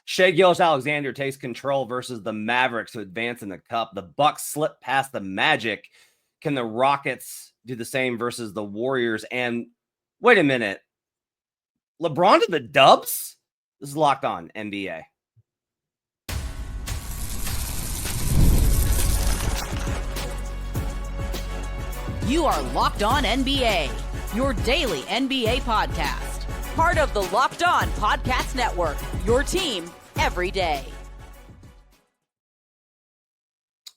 Shai Gilgeous-Alexander takes control versus the Mavericks to advance in the cup. The Bucks slip past the Magic. Can the Rockets do the same versus the Warriors? And wait a minute. LeBron to the Dubs? This is Locked On NBA. You are Locked On NBA, your daily NBA podcast. Part of the Locked On Podcast Network, your team every day.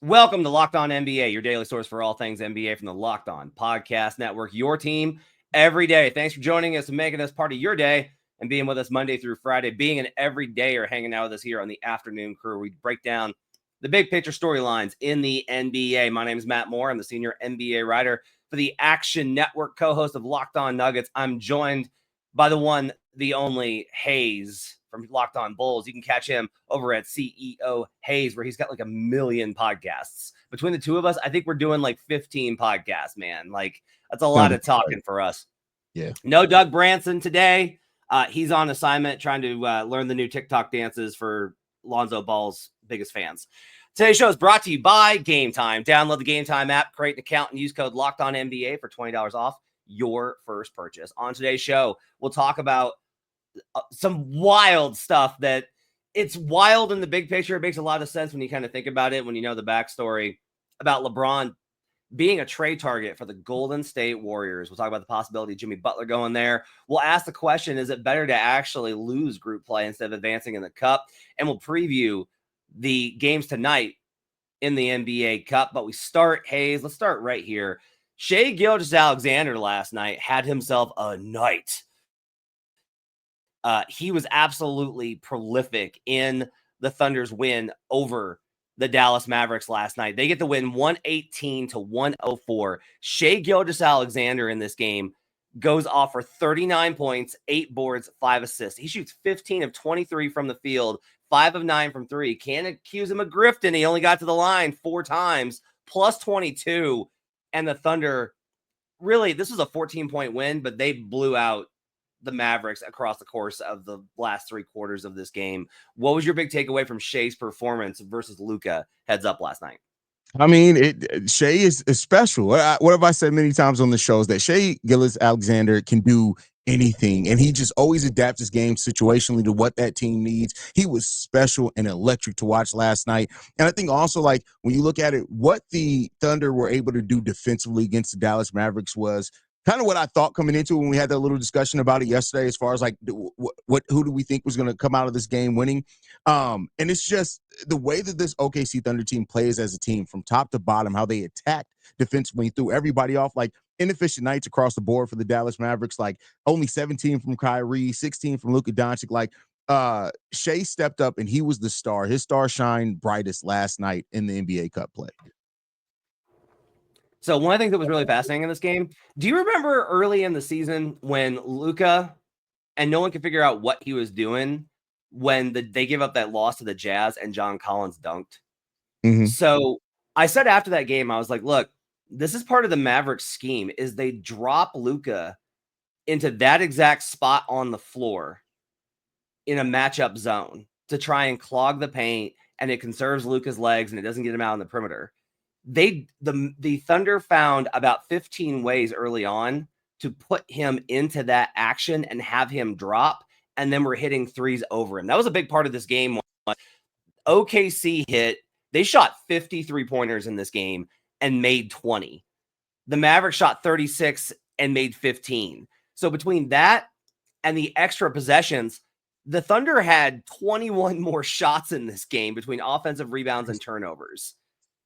Welcome to Locked On NBA, your daily source for all things NBA from the Locked On Podcast Network, your team every day. Thanks for joining us and making us part of your day and being with us Monday through Friday, being an everyday or hanging out with us here on the afternoon crew. We break down the big picture storylines in the NBA. My name is Matt Moore. I'm the senior NBA writer for the Action Network, co-host of Locked On Nuggets. I'm joined by the one, the only Haize from Locked On Bulls. You can catch him over at CEO Haize, where he's got like 1 million podcasts. Between the two of us, I think we're doing like 15 podcasts, man. Like, that's a lot of talking for us. Yeah. No Doug Branson today. He's on assignment trying to learn the new TikTok dances for Lonzo Ball's biggest fans. Today's show is brought to you by Game Time. Download the Game Time app, create an account, and use code LOCKEDONNBA for $20 off your first purchase. On today's show, we'll talk about some wild stuff that it's wild in the big picture. It makes a lot of sense when you kind of think about it, when you know the backstory about LeBron being a trade target for the Golden State Warriors. We'll talk about the possibility of Jimmy Butler going there. We'll ask the question, is it better to actually lose group play instead of advancing in the cup? And we'll preview the games tonight in the NBA Cup. But we start, Haize, let's start right here. Shai Gilgeous-Alexander last night had himself a night. He was absolutely prolific in the Thunder's win over the Dallas Mavericks last night. They get the win 118-104. Shai Gilgeous-Alexander in this game goes off for 39 points, 8 boards, 5 assists. He shoots 15 of 23 from the field, 5 of 9 from 3. Can't accuse him of grifting. He only got to the line 4 times, plus 22. And the Thunder, really, this was a 14-point win, but they blew out the Mavericks across the course of the last 3 quarters of this game. What was your big takeaway from Shai's performance versus Luka heads up last night? I mean, Shai is special. What have I said many times on the shows? That Shai Gilgeous-Alexander can do anything, and he just always adapts his game situationally to what that team needs. He was special and electric to watch last night. And I think also, like, when you look at it, what the Thunder were able to do defensively against the Dallas Mavericks was kind of what I thought coming into it when we had that little discussion about it yesterday, as far as like who do we think was going to come out of this game winning. And it's just the way that this OKC Thunder team plays as a team from top to bottom, how they attacked defensively, threw everybody off, like inefficient nights across the board for the Dallas Mavericks, like only 17 from Kyrie, 16 from Luka Doncic. Like Shai stepped up and he was the star. His star shined brightest last night in the NBA Cup play. So one of the things that was really fascinating in this game, do you remember early in the season when Luka and no one could figure out what he was doing when they gave up that loss to the Jazz and John Collins dunked? Mm-hmm. So I said after that game, I was like, look, this is part of the Mavericks scheme, is they drop Luka into that exact spot on the floor in a matchup zone to try and clog the paint, and it conserves Luka's legs and it doesn't get him out on the perimeter. The Thunder found about 15 ways early on to put him into that action and have him drop, and then we're hitting threes over him. That was a big part of this game. OKC hit. They shot 50 3-pointers in this game and made 20. The Mavericks shot 36 and made 15. So between that and the extra possessions, the Thunder had 21 more shots in this game between offensive rebounds and turnovers.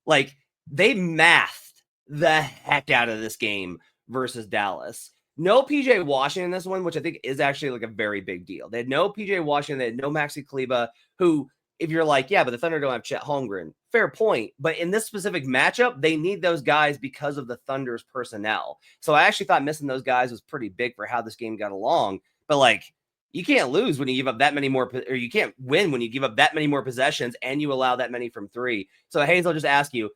Like, they mathed the heck out of this game versus Dallas. No PJ Washington in this one, which I think is actually like a very big deal. They had no PJ Washington. They had no Maxi Kleber, who, if you're like, yeah, but the Thunder don't have Chet Holmgren. Fair point. But in this specific matchup, they need those guys because of the Thunder's personnel. So I actually thought missing those guys was pretty big for how this game got along. But like, you can't lose when you give up that many more, or you can't win when you give up that many more possessions and you allow that many from 3. So Haize, I'll just ask you,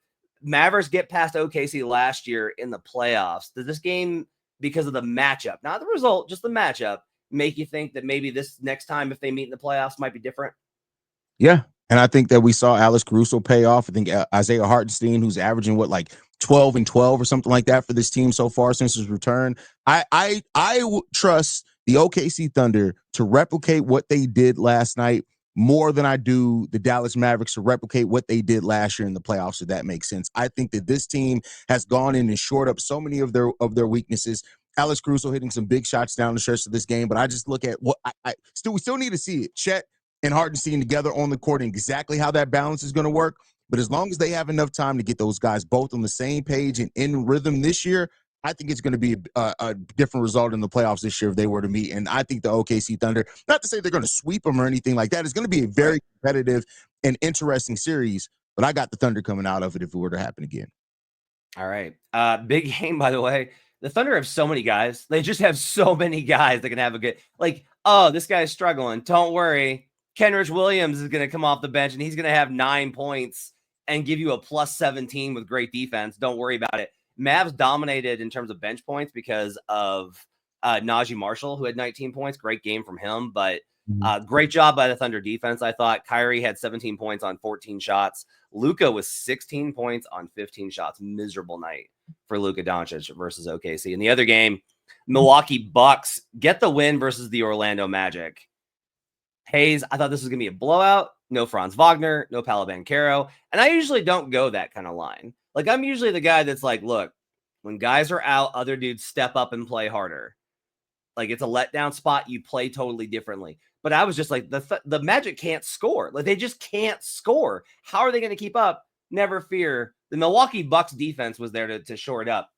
Mavericks get past OKC last year in the playoffs. Does this game, because of the matchup, not the result, just the matchup, make you think that maybe this next time, if they meet in the playoffs, might be different? Yeah. And I think that we saw Alex Caruso pay off. I think Isaiah Hartenstein, who's averaging like 12 and 12 or something like that for this team so far since his return. I trust the OKC Thunder to replicate what they did last night more than I do the Dallas Mavericks to replicate what they did last year in the playoffs, if that makes sense. I think that this team has gone in and shored up so many of their weaknesses. Alex Caruso hitting some big shots down the stretch of this game, but I just look at what we still need to see it. Chet and Hartenstein together on the court and exactly how that balance is going to work. But as long as they have enough time to get those guys both on the same page and in rhythm this year, I think it's going to be a different result in the playoffs this year if they were to meet. And I think the OKC Thunder, not to say they're going to sweep them or anything like that, it's going to be a very competitive and interesting series. But I got the Thunder coming out of it if it were to happen again. All right. Big game, by the way. The Thunder have so many guys. They just have so many guys that can have a good, like, oh, this guy's struggling. Don't worry. Kenrich Williams is going to come off the bench and he's going to have 9 points and give you a plus 17 with great defense. Don't worry about it. Mavs dominated in terms of bench points because of Najee Marshall, who had 19 points. Great game from him, but great job by the Thunder defense. I thought Kyrie had 17 points on 14 shots. Luka was 16 points on 15 shots. Miserable night for Luka Doncic versus OKC. In the other game, Milwaukee Bucks get the win versus the Orlando Magic. Haize, I thought this was going to be a blowout. No Franz Wagner, no Paolo Banchero. And I usually don't go that kind of line. Like, I'm usually the guy that's like, look, when guys are out, other dudes step up and play harder. Like, it's a letdown spot. You play totally differently. But I was just like, the Magic can't score. Like, they just can't score. How are they going to keep up? Never fear. The Milwaukee Bucks defense was there to shore it up.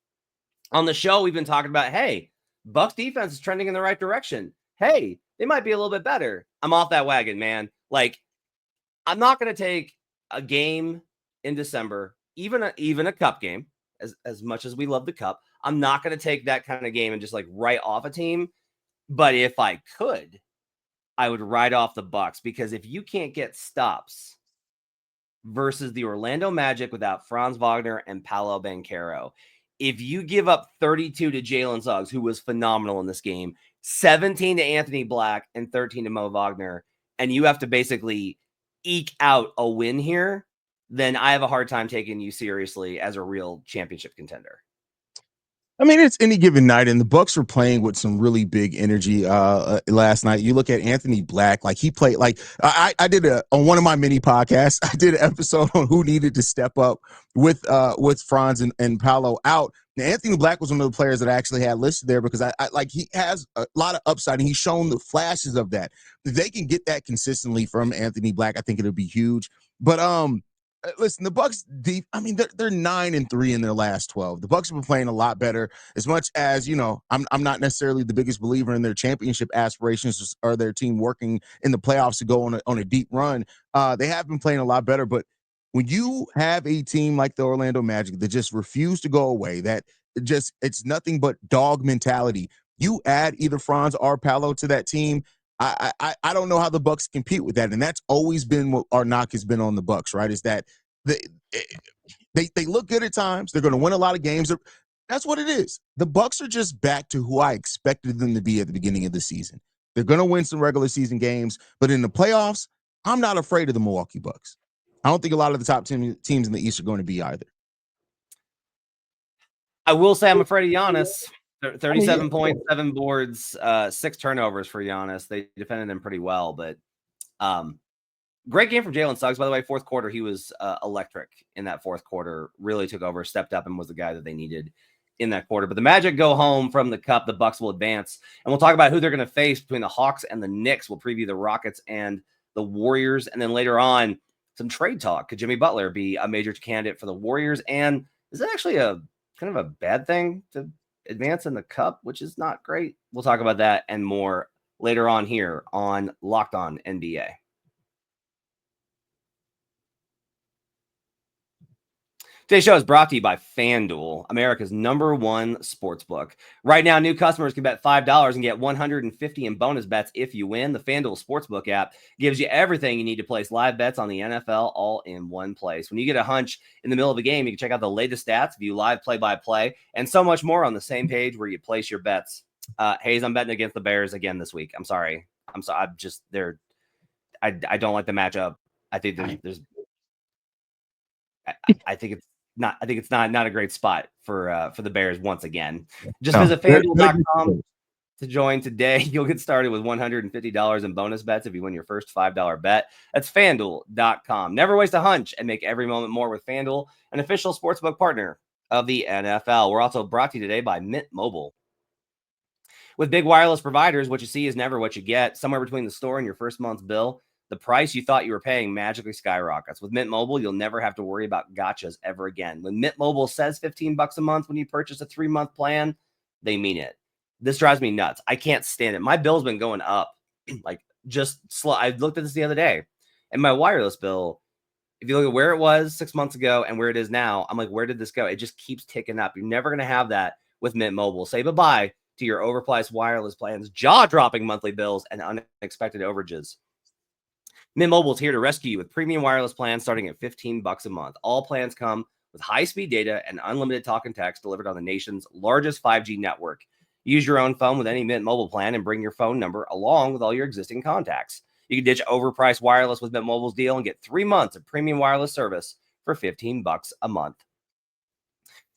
On the show, we've been talking about, hey, Bucks defense is trending in the right direction. Hey, they might be a little bit better. I'm off that wagon, man. Like, I'm not going to take a game in December, even a cup game, as much as we love the cup. I'm not going to take that kind of game and just like write off a team. But if I could, I would write off the Bucks, because if you can't get stops versus the Orlando Magic without Franz Wagner and Paolo Banchero, if you give up 32 to Jalen Suggs, who was phenomenal in this game, 17 to Anthony Black, and 13 to Mo Wagner, and you have to basically eke out a win here, then I have a hard time taking you seriously as a real championship contender. I mean, it's any given night, and the Bucks were playing with some really big energy last night. You look at Anthony Black, like he played like I did on one of my mini podcasts. I did an episode on who needed to step up with Franz and Paolo out. Now, Anthony Black was one of the players that I actually had listed there because I like he has a lot of upside and he's shown the flashes of that. If they can get that consistently from Anthony Black, I think it'll be huge. But listen, the Bucks deep. I mean, they're 9-3 in their last 12. The Bucks have been playing a lot better. As much as I'm not necessarily the biggest believer in their championship aspirations or their team working in the playoffs to go on a deep run. They have been playing a lot better. But when you have a team like the Orlando Magic that just refuse to go away, that it's nothing but dog mentality. You add either Franz or Paolo to that team. I don't know how the Bucks compete with that, and that's always been what our knock has been on the Bucks, right? Is that they look good at times. They're going to win a lot of games. That's what it is. The Bucks are just back to who I expected them to be at the beginning of the season. They're going to win some regular season games, but in the playoffs, I'm not afraid of the Milwaukee Bucks. I don't think a lot of the top teams in the East are going to be either. I will say I'm afraid of Giannis. 37 points, 7 boards, 6 turnovers for Giannis. They defended him pretty well, but great game from Jalen Suggs, by the way. Fourth quarter, he was electric in that fourth quarter. Really took over, stepped up, and was the guy that they needed in that quarter. But the Magic go home from the Cup. The Bucks will advance, and we'll talk about who they're going to face between the Hawks and the Knicks. We'll preview the Rockets and the Warriors, and then later on, some trade talk. Could Jimmy Butler be a major candidate for the Warriors? And is it actually a kind of a bad thing to advance in the Cup, which is not great? We'll talk about that and more later on here on Locked On NBA. Today's show is brought to you by FanDuel, America's #1 sportsbook. Right now, new customers can bet $5 and get $150 in bonus bets if you win. The FanDuel Sportsbook app gives you everything you need to place live bets on the NFL all in one place. When you get a hunch in the middle of a game, you can check out the latest stats, view live play-by-play, and so much more on the same page where you place your bets. Haize, I'm betting against the Bears again this week. I'm sorry. I don't like the matchup. I think there's I think it's not. I think it's not a great spot for the Bears once again. Just visit FanDuel.com to join today. You'll get started with $150 in bonus bets if you win your first $5 bet. That's FanDuel.com. Never waste a hunch and make every moment more with FanDuel, an official sportsbook partner of the NFL. We're also brought to you today by Mint Mobile. With big wireless providers, what you see is never what you get. Somewhere between the store and your first month's bill, the price you thought you were paying magically skyrockets. With Mint Mobile, you'll never have to worry about gotchas ever again. When Mint Mobile says $15 a month when you purchase a 3-month plan, they mean it. This drives me nuts. I can't stand it. My bill's been going up like just slow. I looked at this the other day, and my wireless bill, if you look at where it was 6 months ago and where it is now, I'm like, where did this go? It just keeps ticking up. You're never going to have that with Mint Mobile. Say bye-bye to your overpriced wireless plans, jaw-dropping monthly bills, and unexpected overages. Mint Mobile is here to rescue you with premium wireless plans starting at $15 a month. All plans come with high-speed data and unlimited talk and text delivered on the nation's largest 5G network. Use your own phone with any Mint Mobile plan and bring your phone number along with all your existing contacts. You can ditch overpriced wireless with Mint Mobile's deal and get 3 months of premium wireless service for $15 a month.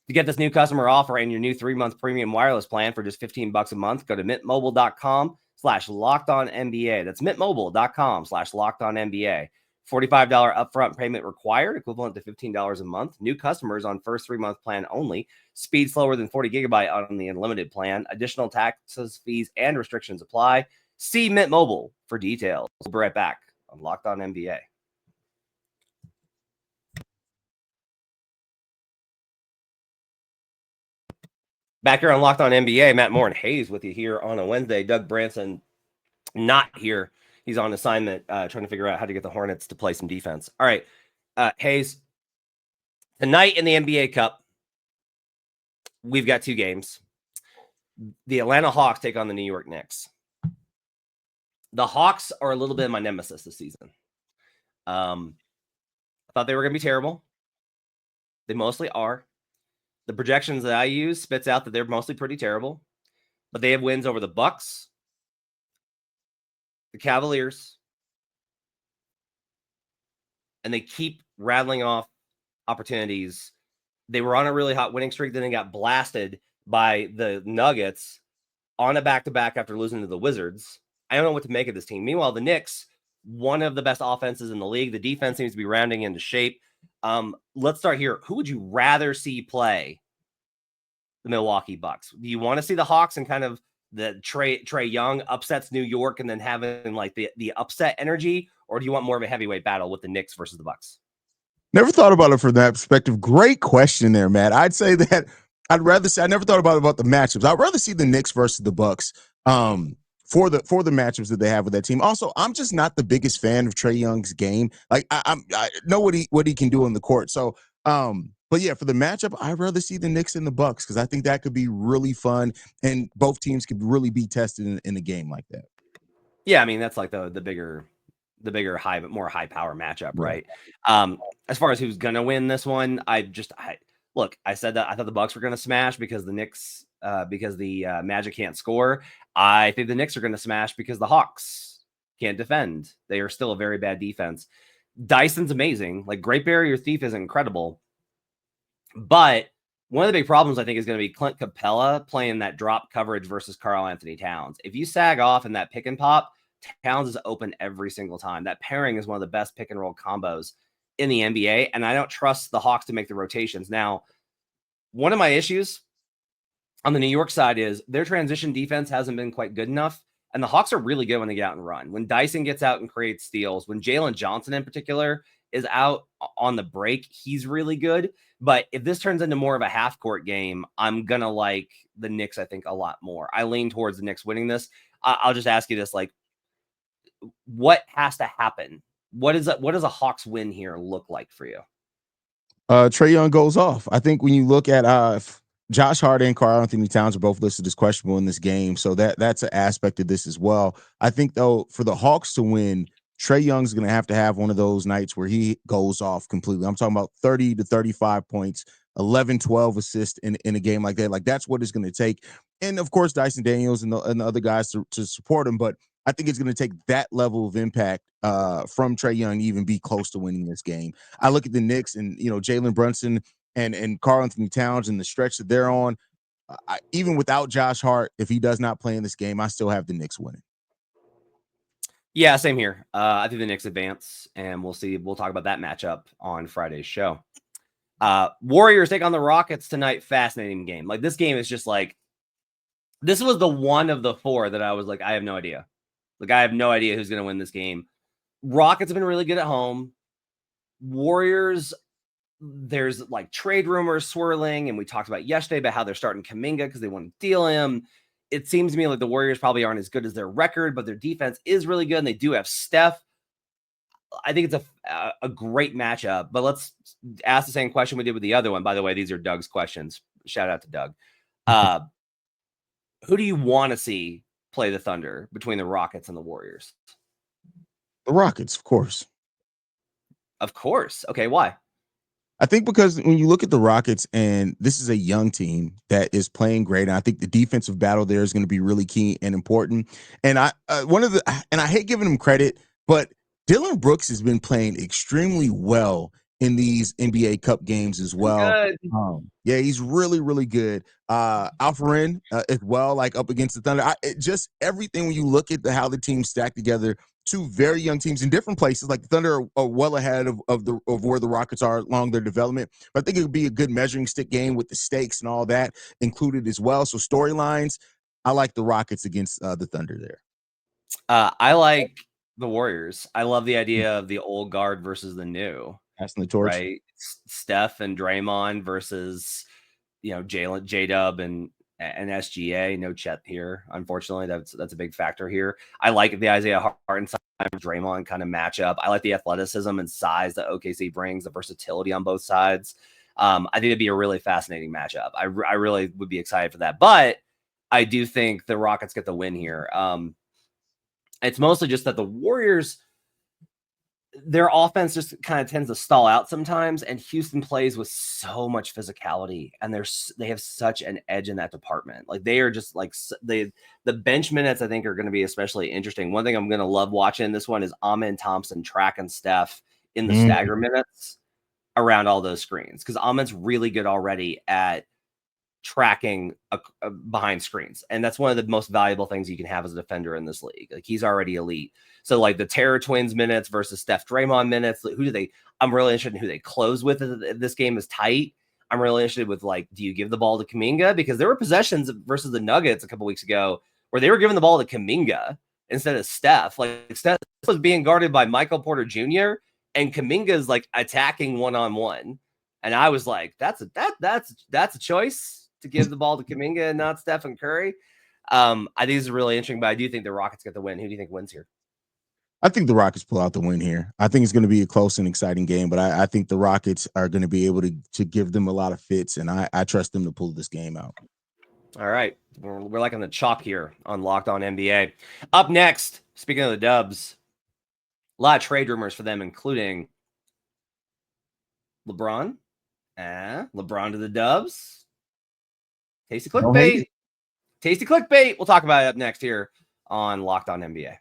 To get this new customer offer and your new 3-month premium wireless plan for just $15 a month, go to mintmobile.com/lockedonnba. That's mintmobile.com/lockedonnba. $45 upfront payment required, equivalent to $15 a month. New customers on first 3-month plan only. Speed slower than 40 gigabyte on the unlimited plan. Additional taxes, fees, and restrictions apply. See Mint Mobile for details. We'll be right back on Locked On NBA. Back here on Locked On NBA, Matt Moore and Haize with you here on a Wednesday. Doug Branson not here. He's on assignment trying to figure out how to get the Hornets to play some defense. All right, Haize, tonight in the NBA Cup, we've got 2 games. The Atlanta Hawks take on the New York Knicks. The Hawks are a little bit of my nemesis this season. I thought they were going to be terrible. They mostly are. The projections that I use spits out that they're mostly pretty terrible, but they have wins over the Bucks, the Cavaliers, and they keep rattling off opportunities. They were on a really hot winning streak, then they got blasted by the Nuggets on a back-to-back after losing to the Wizards. I don't know what to make of this team. Meanwhile, the Knicks, one of the best offenses in the league. The defense seems to be rounding into shape. Let's start here. Who would you rather see play the Milwaukee Bucks? Do you want to see the Hawks and kind of the Trae Young upsets New York and then having like the upset energy, or do you want more of a heavyweight battle with the Knicks versus the Bucks? Never thought about it from that perspective. Great question there, Matt. I'd say that I'd rather see. I never thought about the matchups. I'd rather see the Knicks versus the Bucks. For the matchups that they have with that team. Also, I'm just not the biggest fan of Trae Young's game. Like I know what he can do on the court. So, but yeah, for the matchup, I'd rather see the Knicks and the Bucks because I think that could be really fun, and both teams could really be tested in a game like that. Yeah, I mean that's like the bigger more high power matchup, right? As far as who's gonna win this one, I said that I thought the Bucks were gonna smash because the Knicks. Because the Magic can't score. I think the Knicks are going to smash because the Hawks can't defend. They are still a very bad defense. Dyson's amazing. Like Great Barrier Thief is incredible. But one of the big problems I think is going to be Clint Capella playing that drop coverage versus Karl Anthony Towns. If you sag off in that pick and pop, Towns is open every single time. That pairing is one of the best pick and roll combos in the NBA. And I don't trust the Hawks to make the rotations. Now, one of my issues on the New York side is their transition defense hasn't been quite good enough. And the Hawks are really good when they get out and run. When Dyson gets out and creates steals, when Jalen Johnson in particular is out on the break, he's really good. But if this turns into more of a half-court game, I'm going to like the Knicks, I think, a lot more. I lean towards the Knicks winning this. I'll just ask you this, like, what has to happen? What does a Hawks win here look like for you? Trae Young goes off. I think when you look at Josh Hart and Karl Anthony Towns are both listed as questionable in this game, so that's an aspect of this as well. I think, though, for the Hawks to win, Trae Young's going to have one of those nights where he goes off completely. I'm talking about 30 to 35 points, 11, 12 assists in a game like that. Like, that's what it's going to take. And, of course, Dyson Daniels and the other guys to support him. But I think it's going to take that level of impact from Trae Young to even be close to winning this game. I look at the Knicks and, Jalen Brunson and Karl Anthony Towns and the stretch that they're on. Even without Josh Hart, if he does not play in this game, I still have the Knicks winning. Yeah, same here. I think the Knicks advance, and we'll see. We'll talk about that matchup on Friday's show. Warriors take on the Rockets tonight. Fascinating game. Like, this game is just like, this was the one of the four that I was like, I have no idea. Like, I have no idea who's going to win this game. Rockets have been really good at home. Warriors, there's like trade rumors swirling, and we talked about yesterday about how they're starting Kuminga because they want to deal him. It seems to me like the Warriors probably aren't as good as their record, but their defense is really good, and they do have Steph. I think it's a great matchup, but let's ask the same question we did with the other one. By the way, these are Doug's questions. Shout out to Doug. Who do you want to see play the Thunder between the Rockets and the Warriors? The Rockets, of course. Of course. Okay, why? I think because when you look at the Rockets, and this is a young team that is playing great, and I think the defensive battle there is going to be really key and important. And I hate giving him credit, but Dylan Brooks has been playing extremely well in these NBA Cup games as well. Yeah, he's really, really good. Alperen as well, like up against the Thunder. Just everything when you look at how the team stacked together. Two very young teams in different places. Like the Thunder are well ahead of where the Rockets are along their development. But I think it would be a good measuring stick game with the stakes and all that included as well. So storylines, I like the Rockets against the Thunder there. I like the Warriors. I love the idea of the old guard versus the new. Passing the torch. Right? Steph and Draymond versus, Jalen, J-Dub, and SGA. No Chet here, unfortunately. That's a big factor here. I like the Isaiah Hartenstein Draymond kind of matchup. I like the athleticism and size that OKC brings, the versatility on both sides. I think it'd be a really fascinating matchup. I really would be excited for that. But I do think the Rockets get the win here. It's mostly just that the Warriors, their offense just kind of tends to stall out sometimes, and Houston plays with so much physicality, and they have such an edge in that department. Like, they are just like the bench minutes, I think, are going to be especially interesting. One thing I'm going to love watching this one is Amen Thompson tracking Steph in the stagger minutes around all those screens, because Amen's really good already at tracking behind screens, and that's one of the most valuable things you can have as a defender in this league. Like, he's already elite. So like the Terror Twins minutes versus Steph Draymond minutes, I'm really interested in who they close with if this game is tight. I'm really interested with, like, do you give the ball to Kuminga? Because there were possessions versus the Nuggets a couple weeks ago where they were giving the ball to Kuminga instead of Steph. Like, Steph was being guarded by Michael Porter Jr. and Kuminga's like attacking one-on-one. And I was like, that's a choice to give the ball to Kuminga and not Stephen Curry. I think this is really interesting, but I do think the Rockets get the win. Who do you think wins here? I think the Rockets pull out the win here. I think it's going to be a close and exciting game, but I think the Rockets are going to be able to give them a lot of fits, and I trust them to pull this game out. All right. We're like on the chalk here on Locked On NBA. Up next, speaking of the Dubs, a lot of trade rumors for them, including LeBron. LeBron to the Dubs. Tasty clickbait. Tasty clickbait. We'll talk about it up next here on Locked On NBA.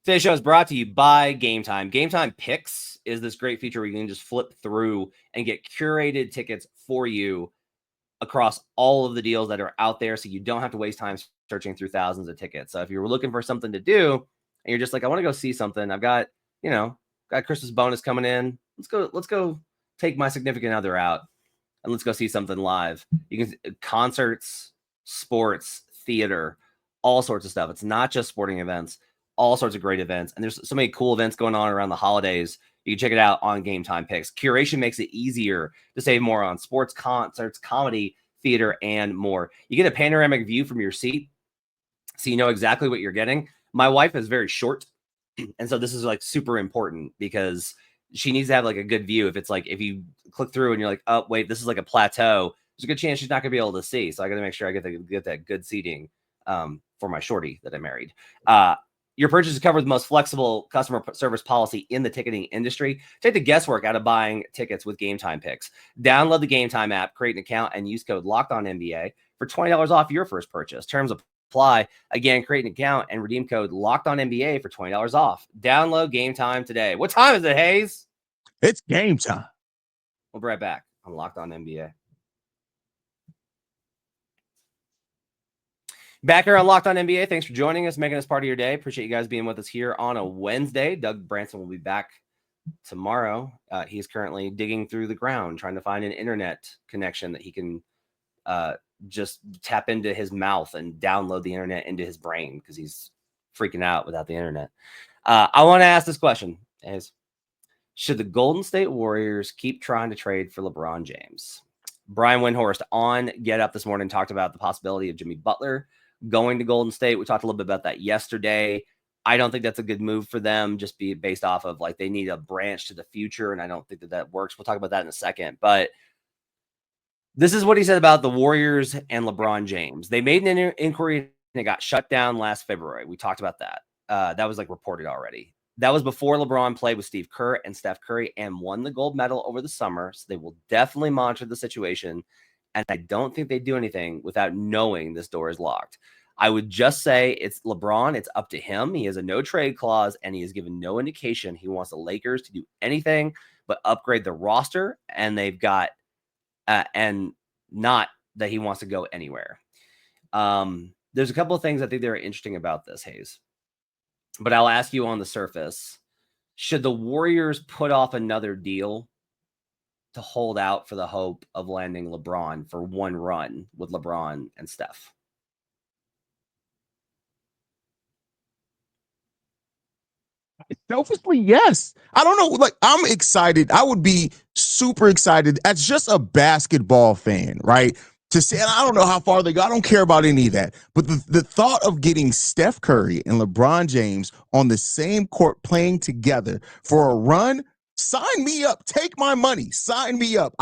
Today's show is brought to you by Game Time. Game Time Picks is this great feature where you can just flip through and get curated tickets for you across all of the deals that are out there, so you don't have to waste time searching through thousands of tickets. So if you're looking for something to do and you're just like, I want to go see something, I've got, got Christmas bonus coming in. Let's go take my significant other out and let's go see something live. You can concerts, sports, theater, all sorts of stuff. It's not just sporting events. All sorts of great events. And there's so many cool events going on around the holidays. You can check it out on Game Time Picks. Curation makes it easier to save more on sports, concerts, comedy, theater, and more. You get a panoramic view from your seat, so you know exactly what you're getting. My wife is very short, and so this is like super important because she needs to have like a good view. If you click through and you're like, oh, wait, this is like a plateau, there's a good chance she's not going to be able to see. So I got to make sure I get that good seating for my shorty that I married. Your purchase is covered with the most flexible customer service policy in the ticketing industry. Take the guesswork out of buying tickets with Game Time Picks. Download the Game Time app, create an account, and use code LOCKEDONNBA for $20 off your first purchase. Terms apply. Again, create an account and redeem code LOCKEDONNBA for $20 off. Download Game Time today. What time is it, Haize? It's game time. We'll be right back on Locked On NBA. Back here on Locked On NBA. Thanks for joining us, making us part of your day. Appreciate you guys being with us here on a Wednesday. Doug Branson will be back tomorrow. He's currently digging through the ground, trying to find an internet connection that he can just tap into his mouth and download the internet into his brain because he's freaking out without the internet. I want to ask this question: should the Golden State Warriors keep trying to trade for LeBron James? Brian Windhorst on Get Up this morning talked about the possibility of Jimmy Butler going to Golden State. We talked a little bit about that yesterday. I don't think that's a good move for them, just be based off of like they need a branch to the future, and I don't think that works. We'll talk about that in a second. But this is what he said about the Warriors and LeBron James. They made an inquiry and it got shut down last February. We talked about that. That was like reported already. That was before LeBron played with Steve Kerr and Steph Curry and won the gold medal over the summer. So they will definitely monitor the situation. And I don't think they do anything without knowing this door is locked. I would just say it's LeBron. It's up to him. He has a no trade clause, and he has given no indication he wants the Lakers to do anything but upgrade the roster. And they've got, and not that he wants to go anywhere. There's a couple of things I think that are interesting about this, Haize. But I'll ask you on the surface, should the Warriors put off another deal to hold out for the hope of landing LeBron for one run with LeBron and Steph? Selfishly, yes. I don't know. Like, I'm excited. I would be super excited as just a basketball fan, right? To say, and I don't know how far they go. I don't care about any of that. But the thought of getting Steph Curry and LeBron James on the same court playing together for a run, sign me up. Take my money. Sign me up.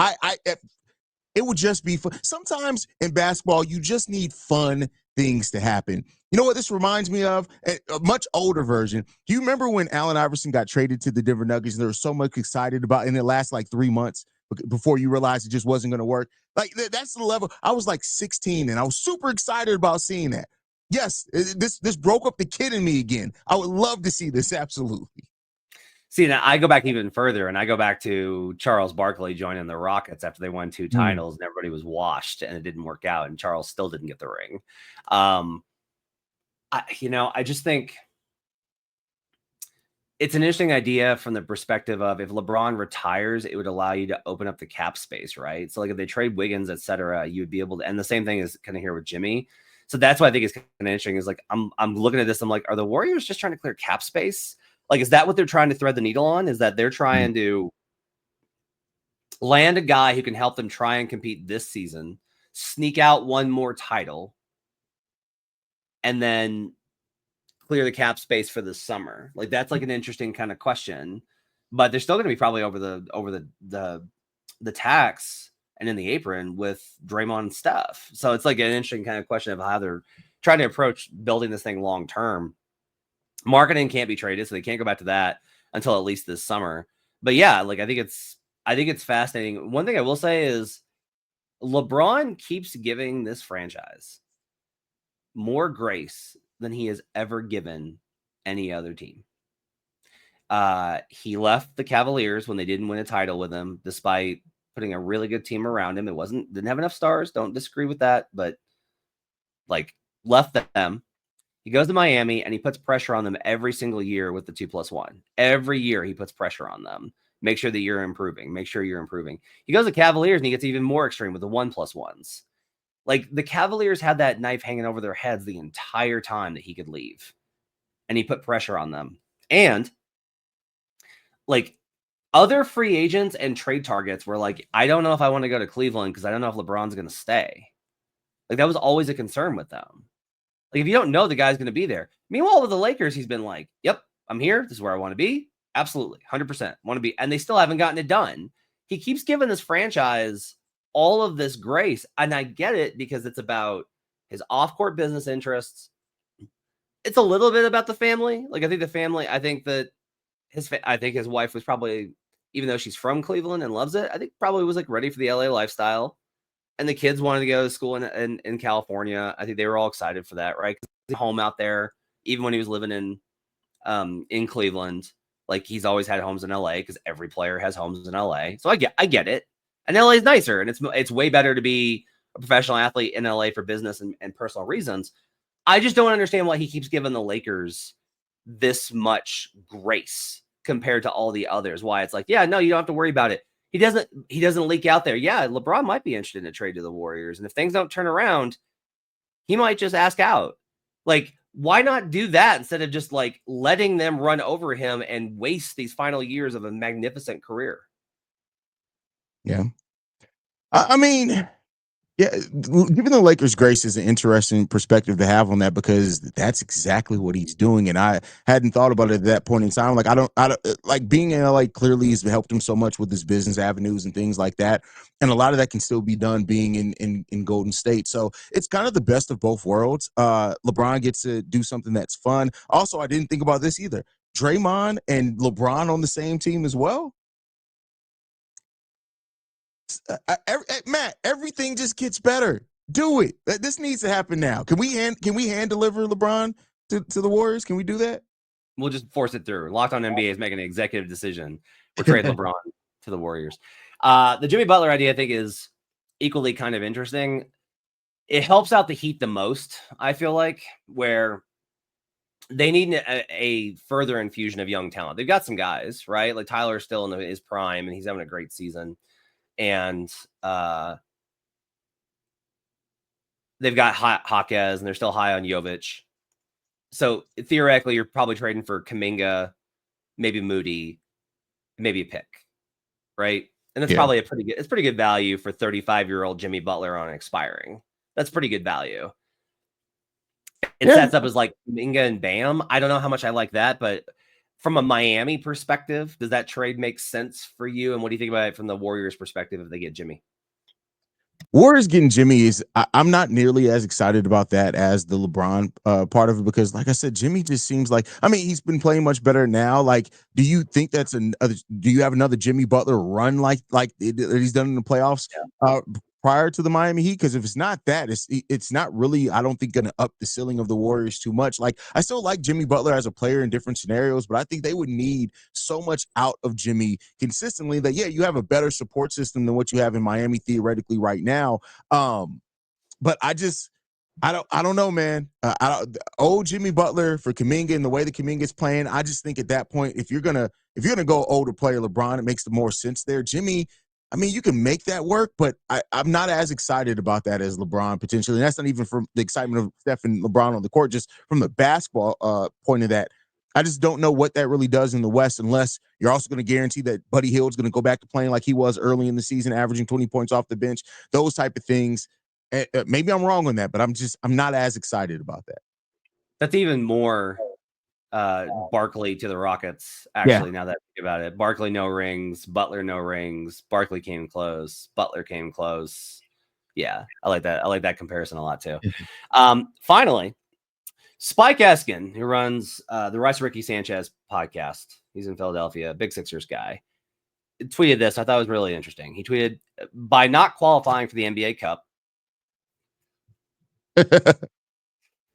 It would just be fun. Sometimes in basketball, you just need fun things to happen. You know what this reminds me of? A much older version. Do you remember when Allen Iverson got traded to the Denver Nuggets and there was so much excited about, and it lasted like 3 months before you realized it just wasn't going to work? Like, that's the level. I was like 16 and I was super excited about seeing that. Yes, this broke up the kid in me again. I would love to see this. Absolutely. See, now I go back even further, and I go back to Charles Barkley joining the Rockets after they won 2 titles, and everybody was washed, and it didn't work out, and Charles still didn't get the ring. I just think it's an interesting idea from the perspective of if LeBron retires, it would allow you to open up the cap space, right? So like if they trade Wiggins, et cetera, you would be able to, and the same thing is kind of here with Jimmy. So that's why I think it's kind of interesting is like, I'm looking at this. I'm like, are the Warriors just trying to clear cap space? Like, is that what they're trying to thread the needle on? Is that they're trying to land a guy who can help them try and compete this season, sneak out one more title, and then clear the cap space for the summer? Like, that's like an interesting kind of question, but they're still going to be probably over the tax and in the apron with Draymond and Steph. So it's like an interesting kind of question of how they're trying to approach building this thing long term. Marketing can't be traded, so they can't go back to that until at least this summer. But yeah, like I think it's fascinating. One thing I will say is LeBron keeps giving this franchise more grace than he has ever given any other team. He left the Cavaliers when they didn't win a title with him, despite putting a really good team around him. Didn't have enough stars. Don't disagree with that, but like left them. He goes to Miami and he puts pressure on them every single year with the 2+1. Every year he puts pressure on them. Make sure that you're improving. Make sure you're improving. He goes to Cavaliers and he gets even more extreme with the 1+1s. Like the Cavaliers had that knife hanging over their heads the entire time that he could leave. And he put pressure on them. And like other free agents and trade targets were like, I don't know if I want to go to Cleveland because I don't know if LeBron's going to stay. Like that was always a concern with them. Like if you don't know the guy's going to be there. Meanwhile, with the Lakers, he's been like, yep, I'm here. This is where I want to be. Absolutely. 100% want to be. And they still haven't gotten it done. He keeps giving this franchise all of this grace. And I get it because it's about his off-court business interests. It's a little bit about the family. Like I think that his wife was probably, even though she's from Cleveland and loves it, I think probably was like ready for the LA lifestyle. and the kids wanted to go to school in California. I think they were all excited for that, right? 'Cause he's home out there, even when he was living in Cleveland. Like he's always had homes in LA because every player has homes in LA. So I get it. And LA is nicer, and it's way better to be a professional athlete in LA for business and personal reasons. I just don't understand why he keeps giving the Lakers this much grace compared to all the others. Why it's like, yeah, no, you don't have to worry about it. He doesn't leak out there. Yeah, LeBron might be interested in a trade to the Warriors. And if things don't turn around, he might just ask out. Like, why not do that instead of just like letting them run over him and waste these final years of a magnificent career? Yeah. I mean, yeah, giving the Lakers grace is an interesting perspective to have on that because that's exactly what he's doing. And I hadn't thought about it at that point in time. Like, I don't like being in LA clearly has helped him so much with his business avenues and things like that. And a lot of that can still be done being in Golden State. So it's kind of the best of both worlds. LeBron gets to do something that's fun. Also, I didn't think about this either. Draymond and LeBron on the same team as well. Matt, everything just gets better. Do it. This needs to happen now. Can we hand deliver LeBron to the Warriors? Can we do that? We'll just force it through. Locked On NBA is making an executive decision. We're trading LeBron to the Warriors. The Jimmy Butler idea, I think, is equally kind of interesting. It helps out the Heat the most, I feel like, where they need a further infusion of young talent. They've got some guys, right? Like Tyler's still in his prime, and he's having a great season. And they've got Jaquez, and they're still high on Jovic. So theoretically, you're probably trading for Kuminga, maybe Moody, maybe a pick, right? And that's probably it's pretty good value for 35-year-old Jimmy Butler on expiring. That's pretty good value. It sets up as like Kuminga and Bam. I don't know how much I like that, but from a Miami perspective, does that trade make sense for you? And what do you think about it from the Warriors perspective if they get Jimmy? Warriors getting Jimmy is I'm not nearly as excited about that as the LeBron part of it because, like I said, Jimmy just seems like he's been playing much better now. Like, do you think that's do you have another Jimmy Butler run like he's done in the playoffs prior to the Miami Heat? Because if it's not that, it's not really, I don't think, going to up the ceiling of the Warriors too much. Like, I still like Jimmy Butler as a player in different scenarios, but I think they would need so much out of Jimmy consistently that, yeah, you have a better support system than what you have in Miami theoretically right now. But I don't know, man. Old Jimmy Butler for Kuminga and the way that Kuminga's playing, I just think at that point, if you're gonna go older player LeBron, it makes the more sense there. Jimmy, you can make that work, but I'm not as excited about that as LeBron potentially. And that's not even from the excitement of Steph and LeBron on the court, just from the basketball point of that. I just don't know what that really does in the West unless you're also going to guarantee that Buddy Hield's going to go back to playing like he was early in the season, averaging 20 points off the bench, those type of things. Maybe I'm wrong on that, but I'm not as excited about that. That's even more Barkley to the Rockets, actually, now that I think about it. Barkley, no rings. Butler, no rings. Barkley came close. Butler came close. Yeah, I like that. I like that comparison a lot, too. Finally, Spike Eskin, who runs the Rice Ricky Sanchez podcast. He's in Philadelphia, big Sixers guy. Tweeted this. I thought it was really interesting. He tweeted, by not qualifying for the NBA Cup, but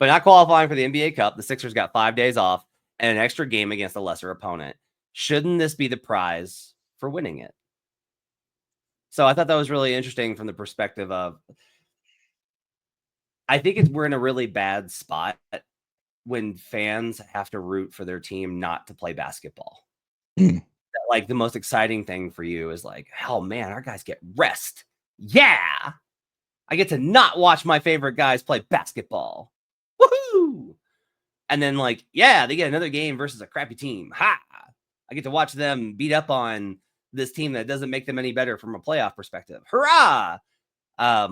not qualifying for the NBA Cup, the Sixers got 5 days off and an extra game against a lesser opponent. Shouldn't this be the prize for winning it? So I thought that was really interesting from the perspective of, I think we're in a really bad spot when fans have to root for their team not to play basketball. Like, the most exciting thing for you is like, oh man, our guys get rest. Yeah. I get to not watch my favorite guys play basketball. Woohoo! And then, like, yeah, they get another game versus a crappy team. Ha! I get to watch them beat up on this team that doesn't make them any better from a playoff perspective. Hurrah! I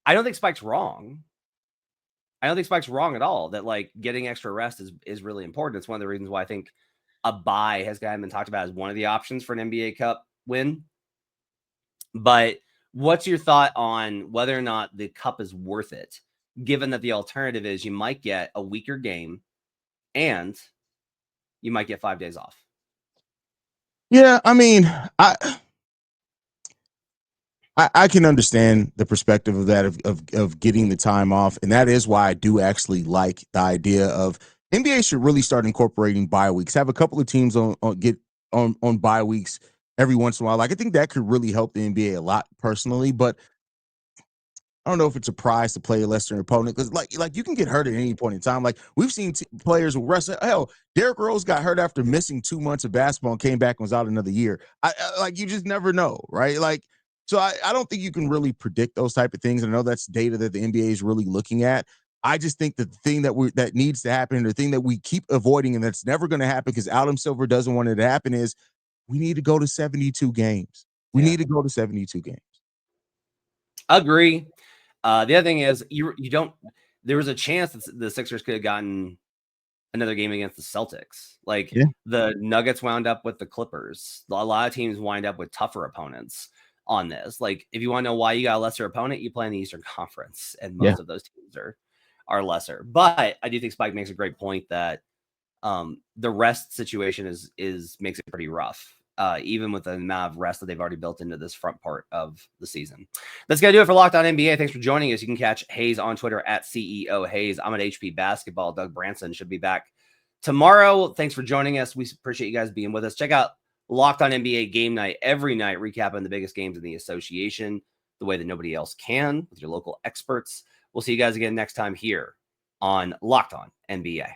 don't think Spike's wrong. I don't think Spike's wrong at all. That, like, getting extra rest is really important. It's one of the reasons why I think a bye has kind of been talked about as one of the options for an NBA Cup win. But what's your thought on whether or not the cup is worth it, given that the alternative is you might get a weaker game and you might get 5 days off? Yeah, I can understand the perspective of that of getting the time off, and that is why I do actually like the idea of NBA should really start incorporating bye weeks. Have a couple of teams on bye weeks every once in a while. Like I think that could really help the NBA a lot personally, but I don't know if it's a prize to play a lesser opponent because, like you can get hurt at any point in time. Like we've seen players who wrestle. Hell, Derrick Rose got hurt after missing 2 months of basketball and came back and was out another year. Like you just never know, right? Like so, I don't think you can really predict those type of things. And I know that's data that the NBA is really looking at. I just think that the thing that needs to happen, the thing that we keep avoiding, and that's never going to happen because Adam Silver doesn't want it to happen, is we need to go to 72 games. We need to go to 72 games. Agree. The other thing is you don't. There was a chance that the Sixers could have gotten another game against the Celtics. Like the Nuggets wound up with the Clippers. A lot of teams wind up with tougher opponents on this. Like if you want to know why you got a lesser opponent, you play in the Eastern Conference, and most of those teams are lesser. But I do think Spike makes a great point that the rest situation makes it pretty rough. Even with the amount of rest that they've already built into this front part of the season. That's going to do it for Locked On NBA. Thanks for joining us. You can catch Haize on Twitter at CEO Haize. I'm at HP Basketball. Doug Branson should be back tomorrow. Thanks for joining us. We appreciate you guys being with us. Check out Locked On NBA Game Night every night, recapping the biggest games in the association the way that nobody else can with your local experts. We'll see you guys again next time here on Locked On NBA.